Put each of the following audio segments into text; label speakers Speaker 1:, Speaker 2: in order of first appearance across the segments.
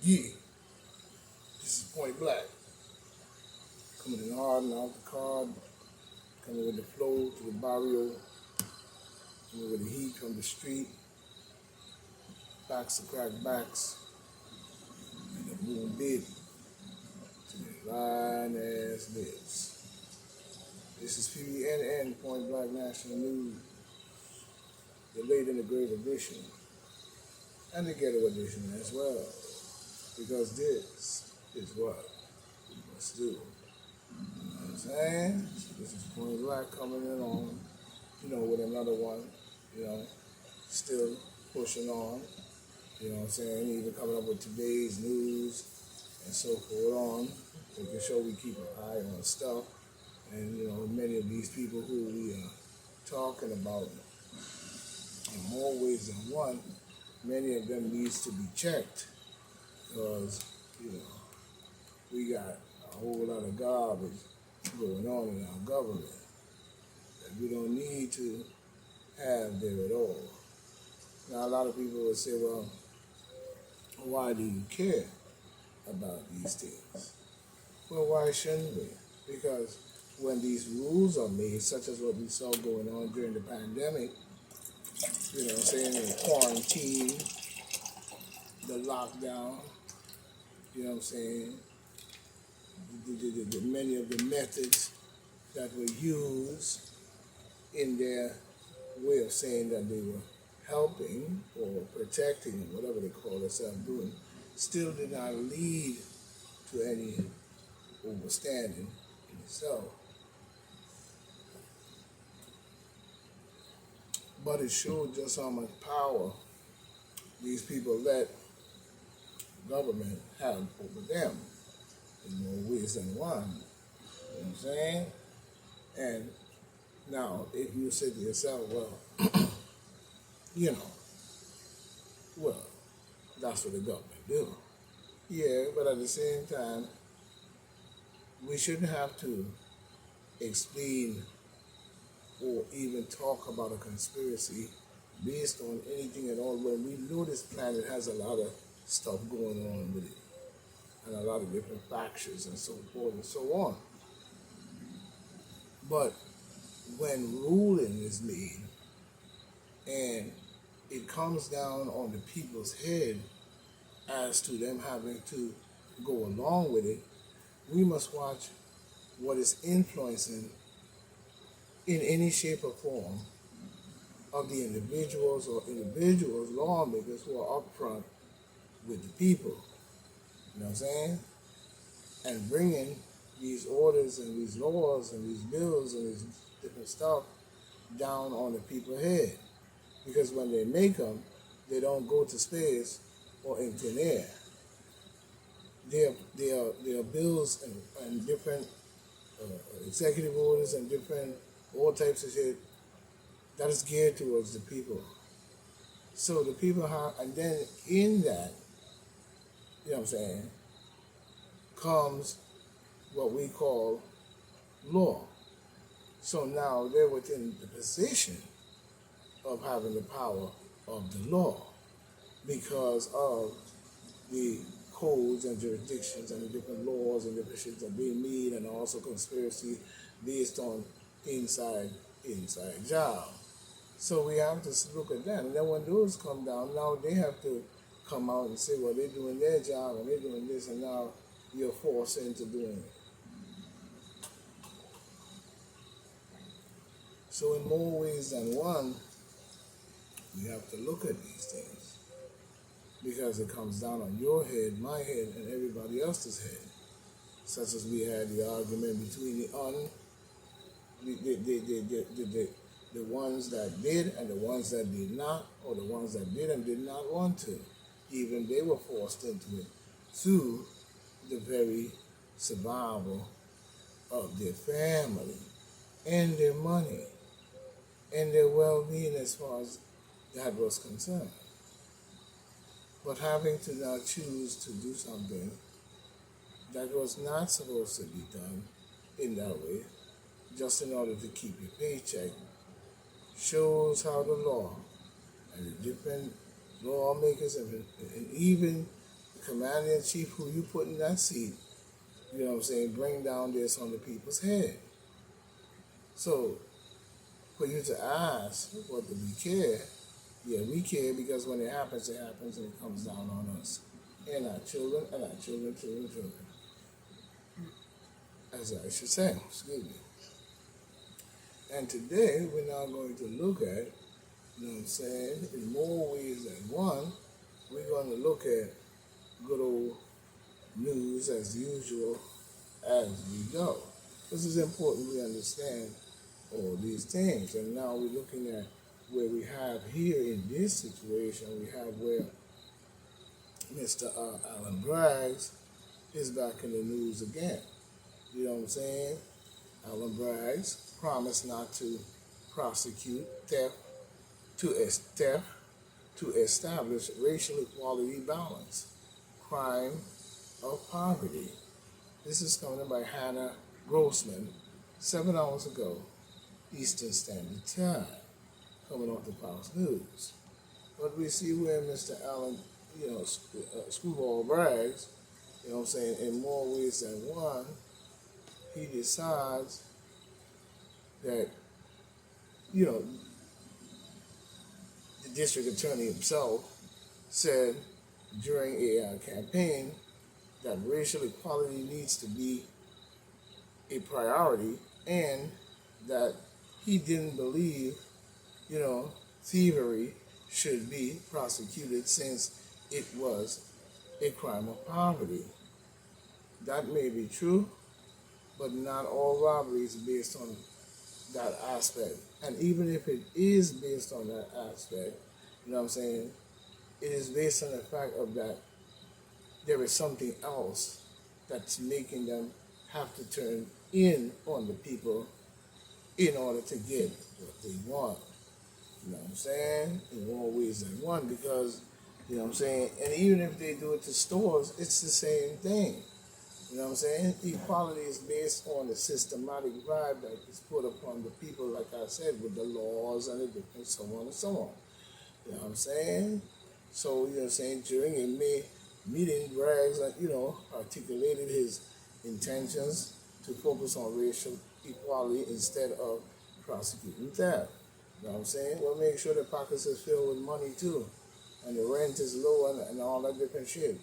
Speaker 1: Yeah, this is Point Black. Coming in hard and out the card, coming with the flow to the barrio, coming with the heat from the street, backs to crack backs, and the boom bid to the line ass lives. This is PBNN, Point Black National News, the late and the great edition, and the ghetto edition as well, because this is what we must do. You know what I'm saying? So this is Point Black coming in on, with another one, you know, still pushing on, you know what I'm saying, even coming up with today's news and so forth on, making sure we keep an eye on stuff. And, many of these people who we are talking about, in more ways than one, many of them needs to be checked because, we got a whole lot of garbage going on in our government that we don't need to have there at all. Now, a lot of people will say, well, why do you care about these things? Well, why shouldn't we? Because when these rules are made, such as what we saw going on during the pandemic, saying the quarantine, the lockdown, many of the methods that were used in their way of saying that they were helping or protecting, whatever they call themselves doing, still did not lead to any overstanding in itself. But it showed just how much power these people let government have over them in more ways than one. You know what I'm saying? And now, if you say to yourself, well, you know, well, that's what the government do. Yeah, but at the same time, we shouldn't have to explain or even talk about a conspiracy based on anything at all when we know this planet has a lot of stuff going on with it and a lot of different factions and so forth and so on. But when ruling is made and it comes down on the people's head as to them having to go along with it, we must watch what is influencing in any shape or form of the individuals or individuals, lawmakers who are upfront with the people. You know what I'm saying? And bringing these orders and these laws and these bills and this different stuff down on the people's head. Because when they make them, they don't go to space or in thin air. There are bills and different executive orders and different all types of shit that is geared towards the people. So the people have, and then in that, you know what I'm saying, comes what we call law. So now they're within the position of having the power of the law because of the codes and jurisdictions and the different laws and different shit that they made, and also conspiracy based on inside job. So we have to look at that. And then when those come down, now they have to come out and say, well, they're doing their job and they're doing this, and now you're forced into doing it. So in more ways than one, we have to look at these things because it comes down on your head, my head, and everybody else's head. Such as we had the argument between the ones that did and the ones that did not, or the ones that did and did not want to. Even they were forced into it through the very survival of their family and their money and their well-being as far as that was concerned. But having to now choose to do something that was not supposed to be done in that way, just in order to keep your paycheck, shows how the law and the different lawmakers and even the commander in chief who you put in that seat, you know what I'm saying, bring down this on the people's head. So for you to ask, what do we care? Yeah, we care because when it happens, and it comes down on us. And our children, and our children. As I should say, excuse me. And today, we're now going to look at, you know what I'm saying, in more ways than one, we're going to look at good old news as usual as we go. This is important we understand all these things. And now we're looking at where we have here in this situation, we have where Mr. Alan Braggs is back in the news again. You know what I'm saying? Alan Braggs promised not to prosecute theft to establish racial equality balance, crime of poverty. This is coming in by Hannah Grossman, 7 hours ago, Eastern Standard Time, coming off the Fox News. But we see where Mr. Alan, Screwball Braggs, you know what I'm saying, in more ways than one, he decides that, the district attorney himself said during a campaign that racial equality needs to be a priority and that he didn't believe, thievery should be prosecuted since it was a crime of poverty. That may be true, but not all robbery is based on that aspect. And even if it is based on that aspect, you know what I'm saying, it is based on the fact of that there is something else that's making them have to turn in on the people in order to get what they want. You know what I'm saying? In more ways than one, because, you know what I'm saying, and even if they do it to stores, it's the same thing. You know what I'm saying? Equality is based on the systematic vibe that is put upon the people, like I said, with the laws and the different so on and so on. You know what I'm saying? So, you know what I'm saying, during a meeting, Braggs, articulated his intentions to focus on racial equality instead of prosecuting theft. You know what I'm saying? Well, make sure the pockets is filled with money too, and the rent is low and all that different shit.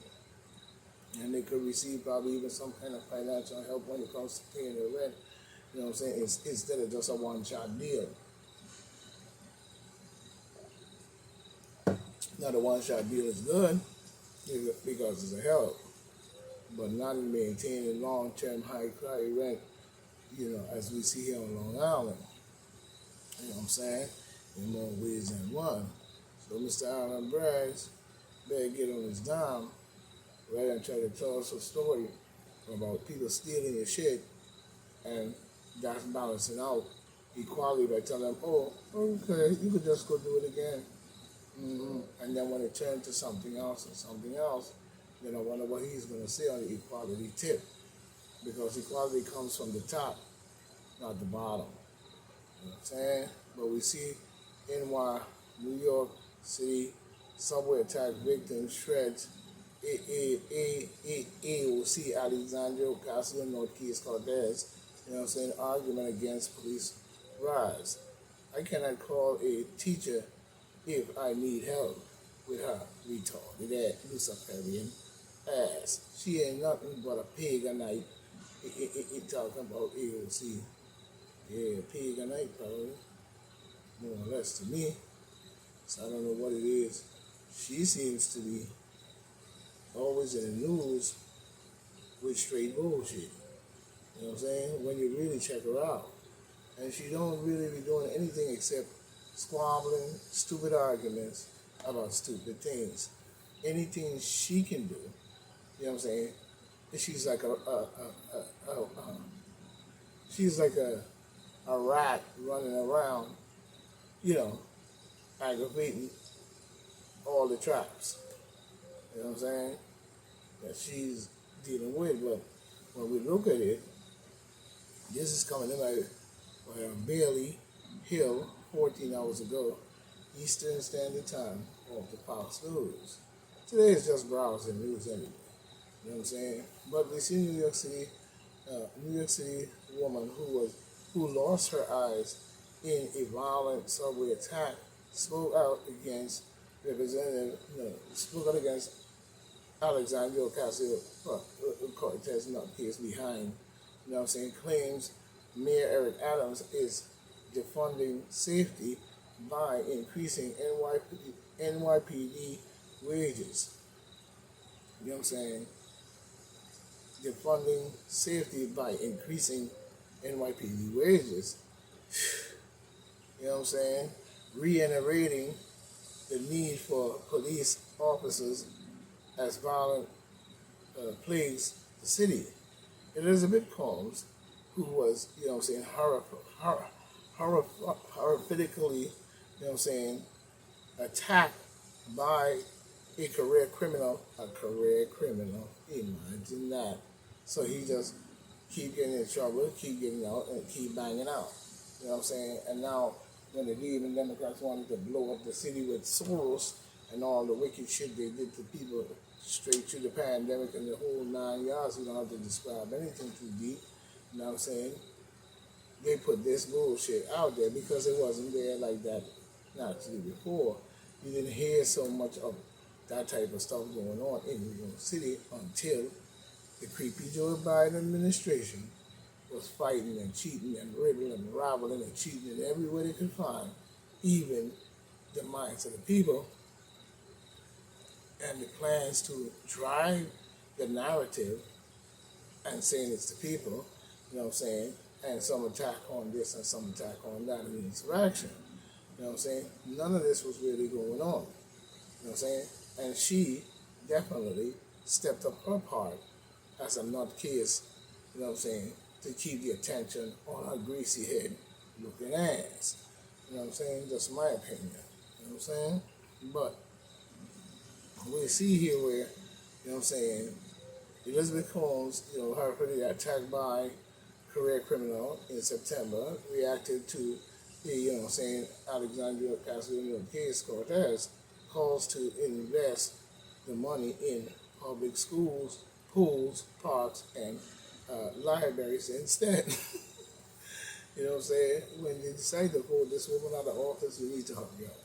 Speaker 1: And they could receive probably even some kind of financial help when it comes to paying their rent, you know what I'm saying, instead of just a one-shot deal. Now, the one-shot deal is good because it's a help, but not in maintaining long-term high-quality rent, as we see here on Long Island. You know what I'm saying? In more ways than one. So Mr. Alan Braggs better get on his dime rather than try to tell us a story about people stealing your shit and that's balancing out equality by telling them, oh, okay, you could just go do it again. And then when it turns to something else, then I wonder what he's going to say on the equality tip. Because equality comes from the top, not the bottom. You know what I'm saying? But we see New York City subway attack victims shreds AOC Alexandria Ocasio-Cortez, you know what I'm saying, argument against police rise. I cannot call a teacher if I need help with her retarded Luciferian ass. She ain't nothing but a paganite. It talking about AOC. Yeah, paganite probably, more or less to me. So I don't know what it is. She seems to be always in the news with straight bullshit. You know what I'm saying? When you really check her out. And she don't really be doing anything except squabbling, stupid arguments about stupid things. Anything she can do, you know what I'm saying? She's like a rat running around, aggravating all the traps. You know what I'm saying? That she's dealing with. But when we look at it, this is coming in by Bailey Hill, 14 hours ago, Eastern Standard Time, off the Fox News. Today is just browsing news anyway. You know what I'm saying? But we see New York City woman who lost her eyes in a violent subway attack spoke out against spoke out against Alexandria Ocasio-Cortez, not case behind. You know what I'm saying? Claims Mayor Eric Adams is defunding safety by increasing NYPD wages. You know what I'm saying? Defunding safety by increasing NYPD wages. You know what I'm saying? Reiterating the need for police officers as violent plagues the city. Elizabeth Combs, who was, you know what I'm saying, horrifically, you know what I'm saying, attacked by a career criminal, imagine that. So he just keep getting in trouble, keep getting out, and keep banging out. You know what I'm saying? And now, when the leaving Democrats wanted to blow up the city with Soros and all the wicked shit they did to people straight through the pandemic and the whole 9 yards, you don't have to describe anything too deep. You know what I'm saying? They put this bullshit out there because it wasn't there like that naturally before. You didn't hear so much of that type of stuff going on in New York City until the creepy Joe Biden administration was fighting and cheating and rigging and rivaling and cheating in every way they could find, even the minds of the people, and the plans to drive the narrative and saying it's the people, you know what I'm saying, and some attack on this and some attack on that in the insurrection. You know what I'm saying? None of this was really going on. You know what I'm saying? And she definitely stepped up her part as a nutcase, you know what I'm saying, to keep the attention on her greasy head looking ass. You know what I'm saying? Just my opinion. You know what I'm saying? But we see here where, you know what I'm saying, Elizabeth Holmes, you know, her pretty attacked by career criminal in September, reacted to the, you know what I'm saying, Alexandria Ocasio-Cortez calls to invest the money in public schools, pools, parks, and libraries instead. You know what I'm saying? When you decide to hold this woman out of office, you need to hurry up.